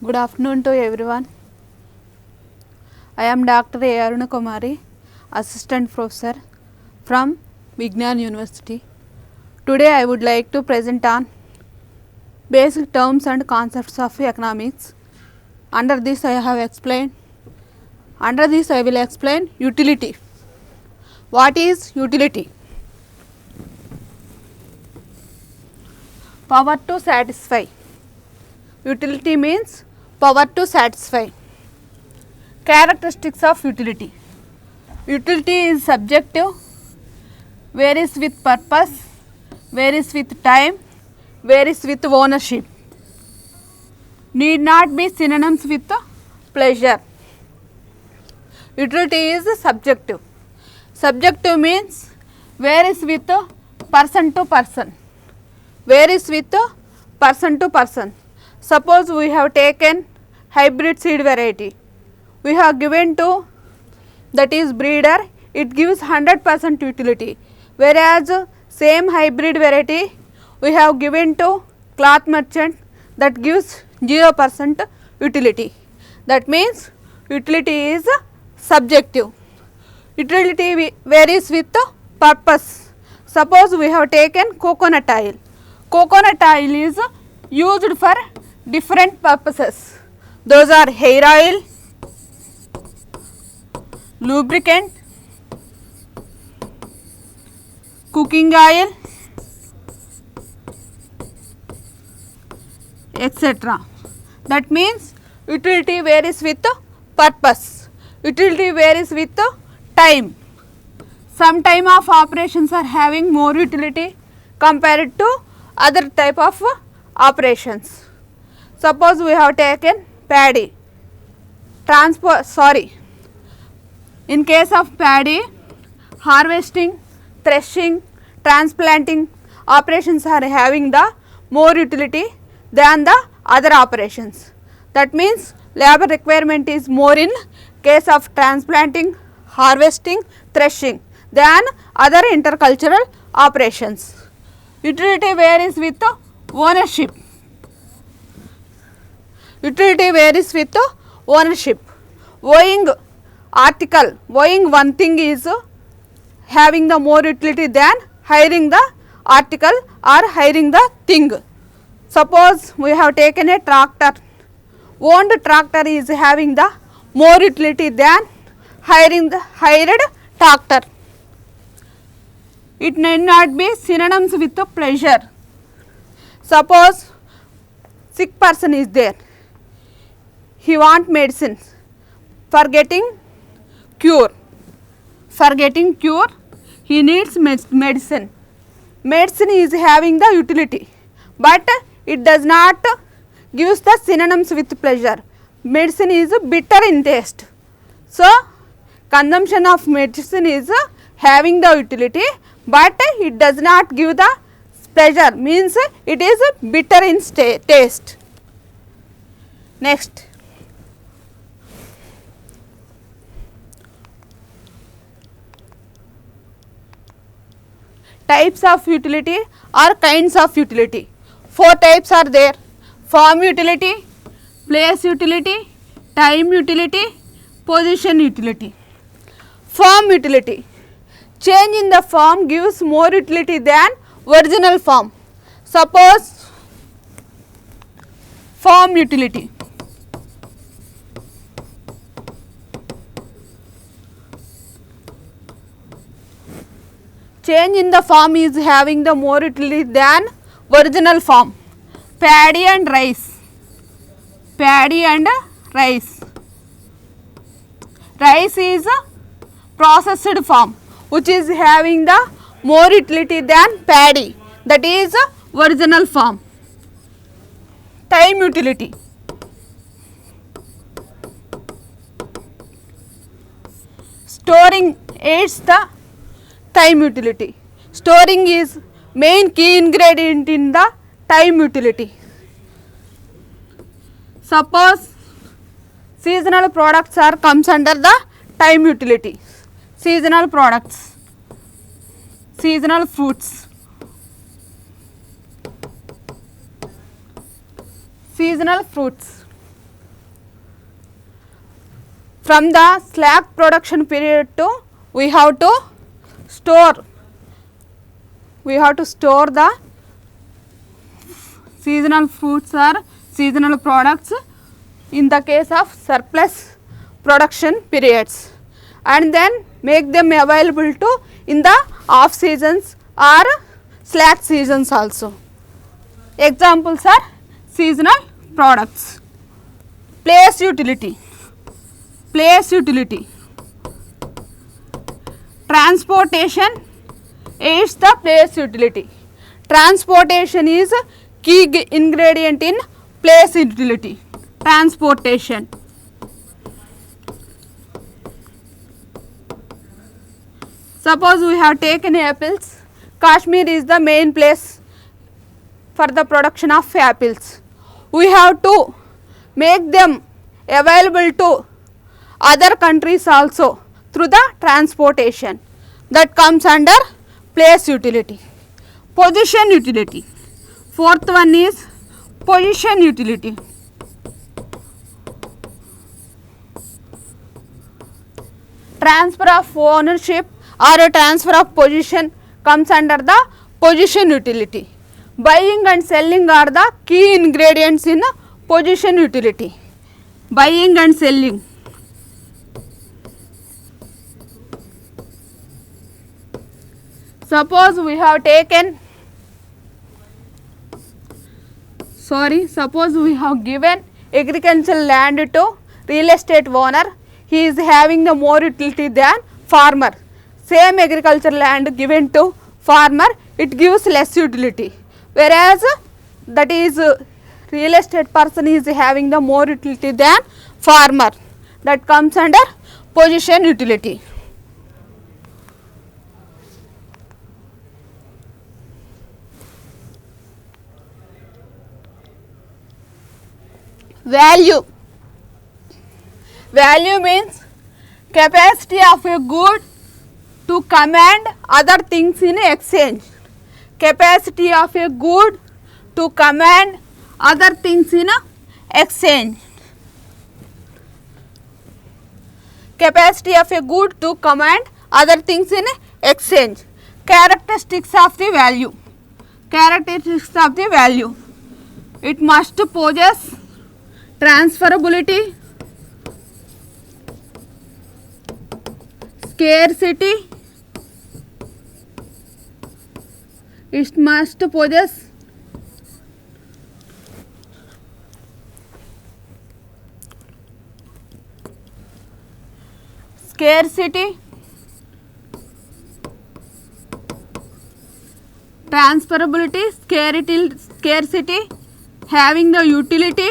Good afternoon to everyone. I am Dr. A. Aruna Kumari, Assistant Professor from Vignan University. Today I would like to present on basic terms and concepts of economics. Under this I will explain utility. What is utility? Power to satisfy. Utility means power to satisfy. Characteristics of utility. Utility is subjective, varies with purpose, varies with time, varies with ownership. Need not be synonyms with pleasure. Utility is subjective. Subjective means varies with person to person. Varies with person to person. Suppose we have taken hybrid seed variety. We have given to that is breeder, it gives 100% utility. Whereas same hybrid variety we have given to cloth merchant, that gives 0% utility. That means utility is subjective. Utility varies with purpose. Suppose we have taken coconut oil. Coconut oil is used for different purposes. Those are hair oil, lubricant, cooking oil, etc. That means utility varies with purpose. Utility varies with time. Some time of operations are having more utility compared to other type of operations. Suppose we have taken paddy, in case of paddy, harvesting, threshing, transplanting operations are having the more utility than the other operations. That means labor requirement is more in case of transplanting, harvesting, threshing than other intercultural operations. Utility varies with ownership. Utility varies with ownership. Owing one thing is having the more utility than hiring the article or hiring the thing. Suppose we have taken a tractor. Owned tractor is having the more utility than hiring the hired tractor. It need not be synonyms with pleasure. Suppose sick person is there. He want medicine for getting cure. For getting cure, he needs medicine. Medicine is having the utility, but it does not gives the synonyms with pleasure. Medicine is bitter in taste. So, consumption of medicine is having the utility, but it does not give the pleasure, means it is bitter in taste. Next. Types of utility or kinds of utility. 4 types are there: form utility, place utility, time utility, position utility. Form utility. Change in the form gives more utility than original form. Suppose form utility. Change in the form is having the more utility than original form. Paddy and rice. Paddy and rice. Rice is processed form, which is having the more utility than paddy, that is original form. Time utility. Storing aids the time utility. Storing is main key ingredient in the time utility. Suppose seasonal products are comes under the time utility. Seasonal products, seasonal fruits, seasonal fruits. from the slack production period to we have to store the seasonal foods or seasonal products in the case of surplus production periods, and then make them available to in the off seasons or slack seasons also. Examples are seasonal products. Place utility. Transportation aids the place utility. Transportation is key ingredient in place utility. Transportation. Suppose we have taken apples. Kashmir is the main place for the production of apples. We have to make them available to other countries also through the transportation. That comes under place utility. Position utility. Fourth one is position utility. Transfer of ownership or a transfer of position comes under the position utility. Buying and selling are the key ingredients in position utility. Buying and selling. Suppose we have given agricultural land to real estate owner. He is having the more utility than farmer. Same agricultural land given to farmer, it gives less utility, whereas that is real estate person is having the more utility than farmer. That comes under position utility. Value. Value means capacity of a good to command other things in exchange. Capacity of a good to command other things in exchange. Capacity of a good to command other things in exchange. Characteristics of the value. Characteristics of the value. It must possess transferability, scarcity. It must possess scarcity, transferability, scarcity, having the utility,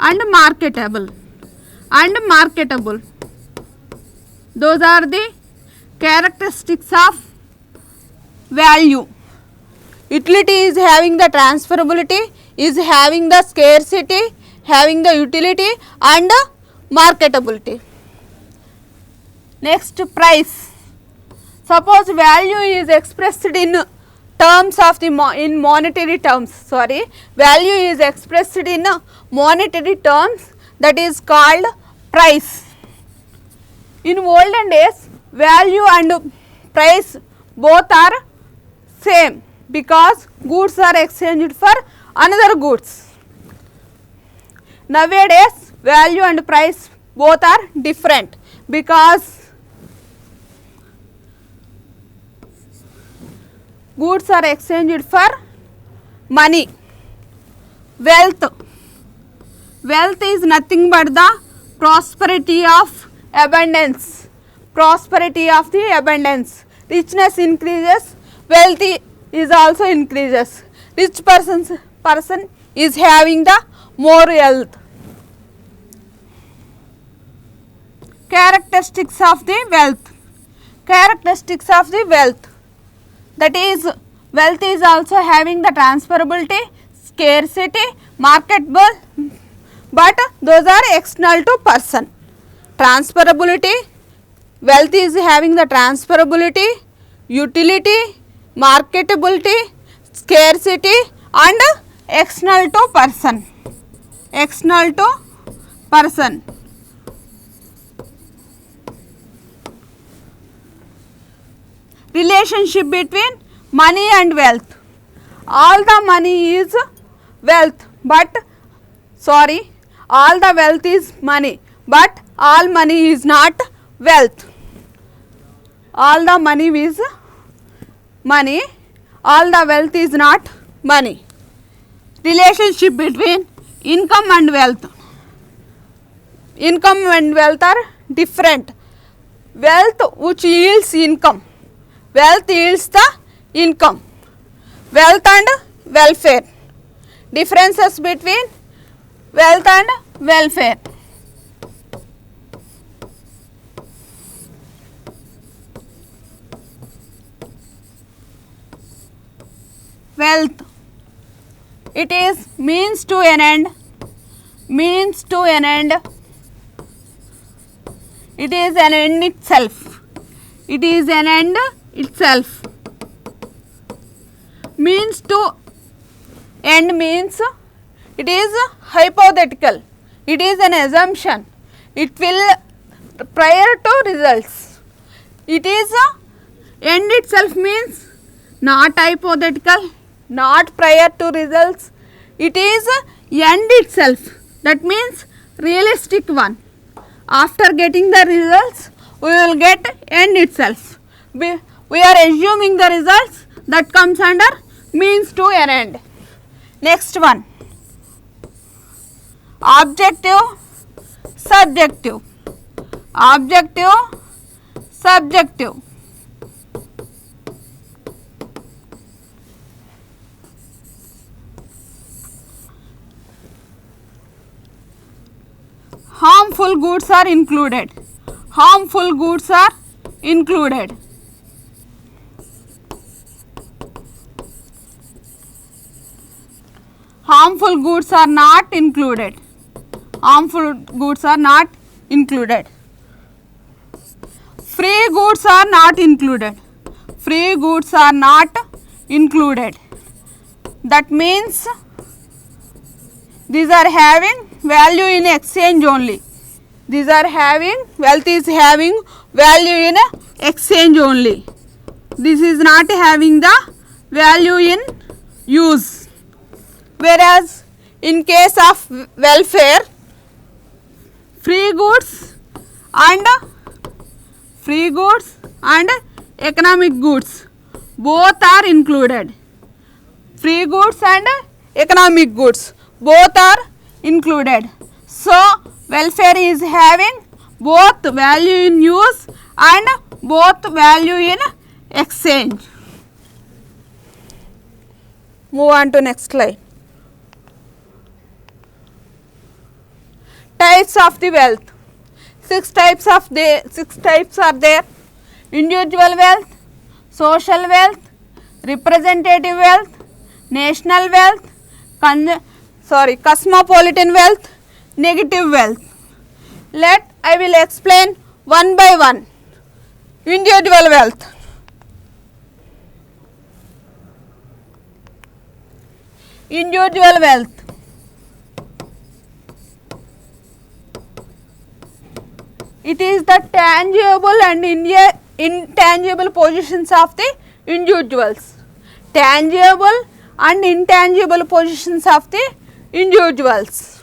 and marketable. Those are the characteristics of value. Utility is having the transferability, is having the scarcity, having the utility and marketability. Next, price. Suppose value is expressed in terms of the in monetary terms. Value is expressed in monetary terms, that is called price. In olden days, value and price both are same because goods are exchanged for another goods. Nowadays, value and price both are different because goods are exchanged for money. Wealth. Wealth is nothing but the prosperity of abundance. Prosperity of the abundance. Richness increases, wealth is also increases. Rich person is having the more wealth. Characteristics of the wealth. Characteristics of the wealth. That is, wealth is also having the transferability, scarcity, marketable, but those are external to person. Transferability, wealth is having the transferability, utility, marketability, scarcity and external to person. External to person. Relationship between money and wealth. All the money is wealth, but sorry, all the wealth is money, but all money is not wealth. All the money is money, all the wealth is not money. Relationship between income and wealth. Income and wealth are different. Wealth which yields income. Wealth yields the income. Wealth and welfare. Differences between wealth and welfare. Wealth, it is means to an end, means to an end. It is an end itself. It is an end itself. Means to end means it is hypothetical. It is an assumption. It will prior to results. It is end itself means not hypothetical, not prior to results. It is end itself. That means realistic one. After getting the results, we will get end itself. We are assuming the results, that comes under means to an end. Next one, objective, subjective. Objective, subjective. Harmful goods are included. Harmful goods are included. Harmful goods are not included. Harmful goods are not included. Free goods are not included. Free goods are not included. That means these are having value in exchange only. These are having, wealth is having value in exchange only. This is not having the value in use. Whereas in case of welfare, free goods and economic goods both are included. Free goods and economic goods both are included. So welfare is having both value in use and both value in exchange. Move on to next slide. Types of the wealth. Six types are there. Individual wealth, social wealth, representative wealth, national wealth, cosmopolitan wealth, negative wealth. I will explain one by one. Individual wealth. Individual wealth. It is the tangible and intangible positions of the individuals. Tangible and intangible positions of the individuals.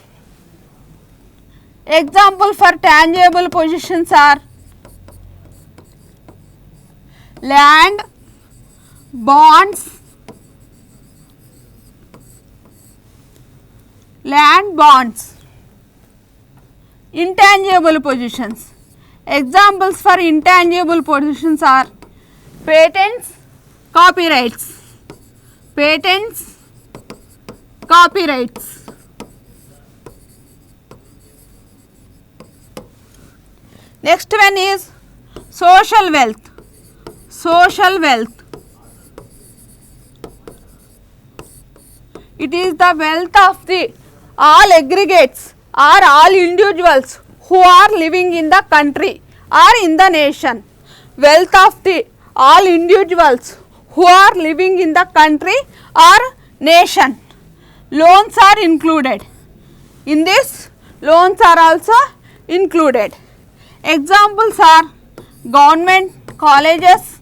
Example for tangible positions are land, bonds, Intangible positions. Examples for intangible positions are patents, copyrights. Patents, copyrights. Next one is social wealth. Social wealth. It is the wealth of the all aggregates or all individuals who are living in the country or in the nation. Wealth of the all individuals who are living in the country or nation. Loans are included. In this, loans are also included. Examples are government colleges,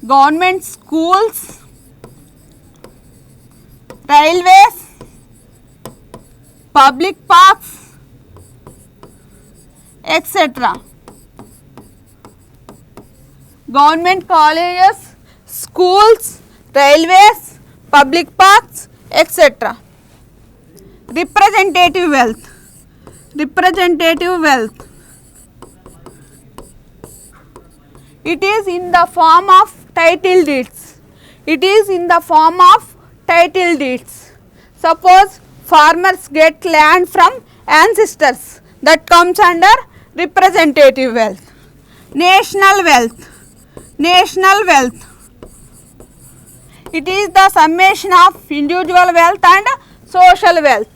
government schools, railways, public parks, etc. Government colleges, schools, railways, public parks, etc. Representative wealth. Representative wealth. It is in the form of title deeds. It is in the form of title deeds. Suppose farmers get land from ancestors, that comes under representative wealth. National wealth. National wealth. It is the summation of individual wealth and social wealth.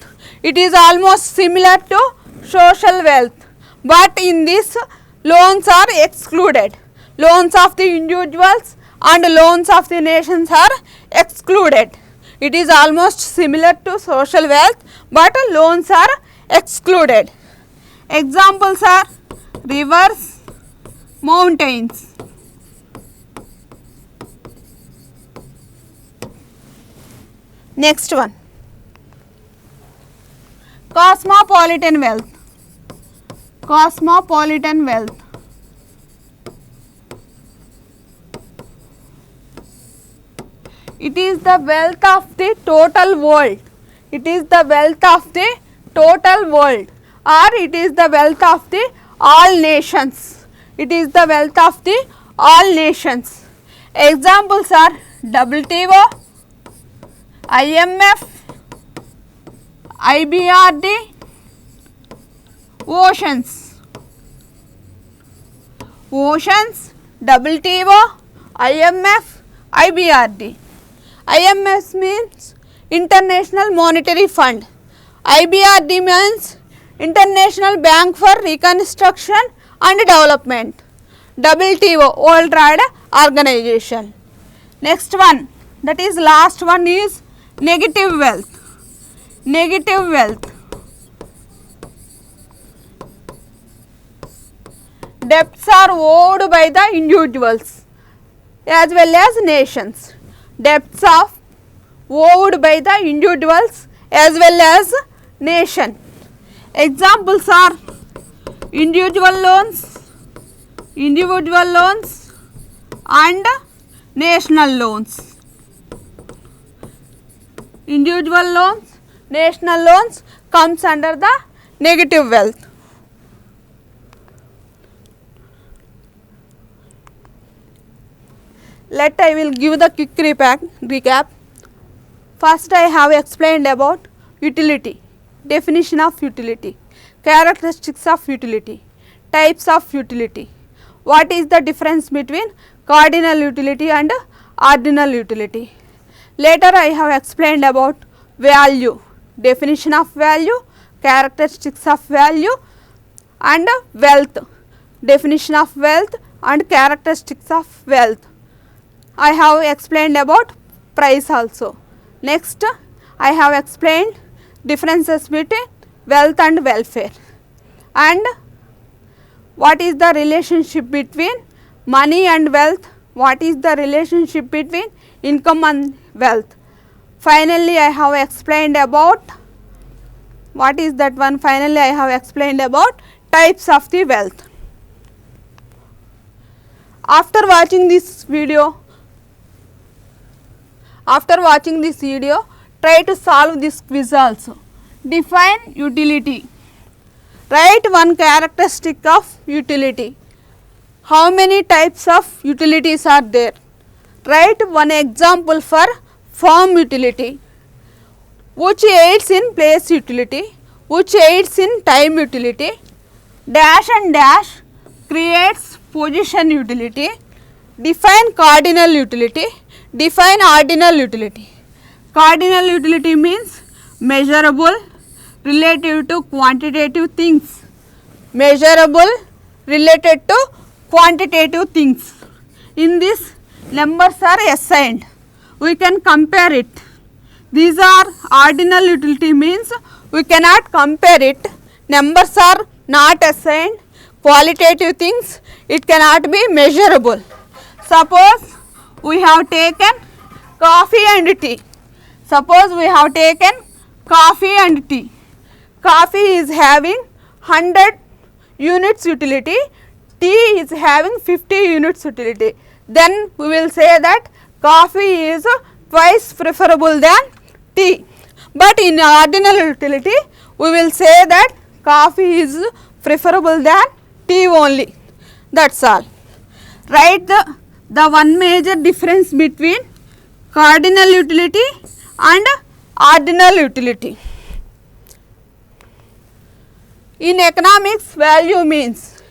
It is almost similar to social wealth, but in this loans are excluded. Loans of the individuals and loans of the nations are excluded. It is almost similar to social wealth, but loans are excluded. Examples are rivers, mountains. Next one, cosmopolitan wealth. Cosmopolitan wealth. It is the wealth of the total world. It is the wealth of the total world, or it is the wealth of the all nations. It is the wealth of the all nations. Examples are WTO, IMF, IBRD, oceans. Oceans, WTO, IMF, IBRD. IMF means International Monetary Fund. IBRD means International Bank for Reconstruction and Development. WTO, World Trade Organization. Next one, that is last one, is negative wealth. Negative wealth. Debts are owed by the individuals as well as nations. Debts are owed by the individuals as well as nation. Examples are individual loans and national loans. Individual loans, national loans comes under the negative wealth. I will give the quick recap. First, I have explained about utility, definition of utility, characteristics of utility, types of utility, what is the difference between cardinal utility and ordinal utility. Later, I have explained about value, definition of value, characteristics of value, and wealth, definition of wealth and characteristics of wealth. I have explained about price also. Next, I have explained differences between wealth and welfare, and what is the relationship between money and wealth, what is the relationship between income and wealth. Finally, I have explained about what is that one, finally I have explained about types of the wealth. After watching this video, try to solve this quiz also. Define utility. Write one characteristic of utility. How many types of utilities are there? Write one example for firm utility, which aids in place utility, which aids in time utility. Dash and dash creates position utility. Define cardinal utility. Define ordinal utility. Cardinal utility means measurable relative to quantitative things. Measurable related to quantitative things. In this, numbers are assigned. We can compare it. These are ordinal utility, means we cannot compare it. numbers are not assigned, qualitative things, it cannot be measurable. Suppose we have taken coffee and tea. Suppose we have taken coffee and tea. Coffee is having 100 units utility, tea is having 50 units utility. Then we will say that coffee is twice preferable than tea. But in ordinal utility, we will say that coffee is preferable than tea only. That's all. Write the one major difference between cardinal utility and ordinal utility. In economics, value means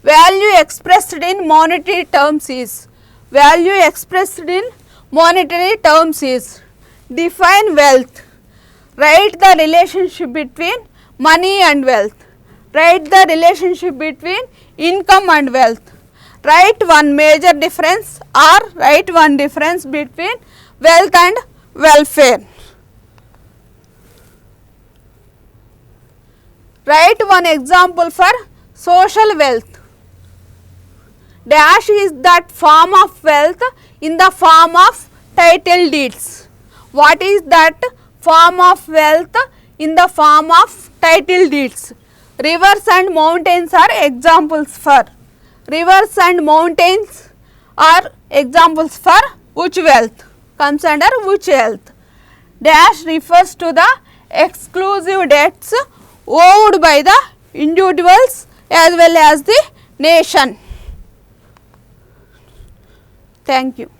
value expressed in monetary terms is define wealth. Write the relationship between money and wealth. Write the relationship between income and wealth. Write one major difference or write one difference between wealth and welfare. Write one example for social wealth. Dash is that form of wealth in the form of title deeds. What is that form of wealth in the form of title deeds? Rivers and mountains are examples for. Rivers and mountains are examples for which wealth? Comes under which wealth? Dash refers to the exclusive debts owed by the individuals as well as the nation. Thank you.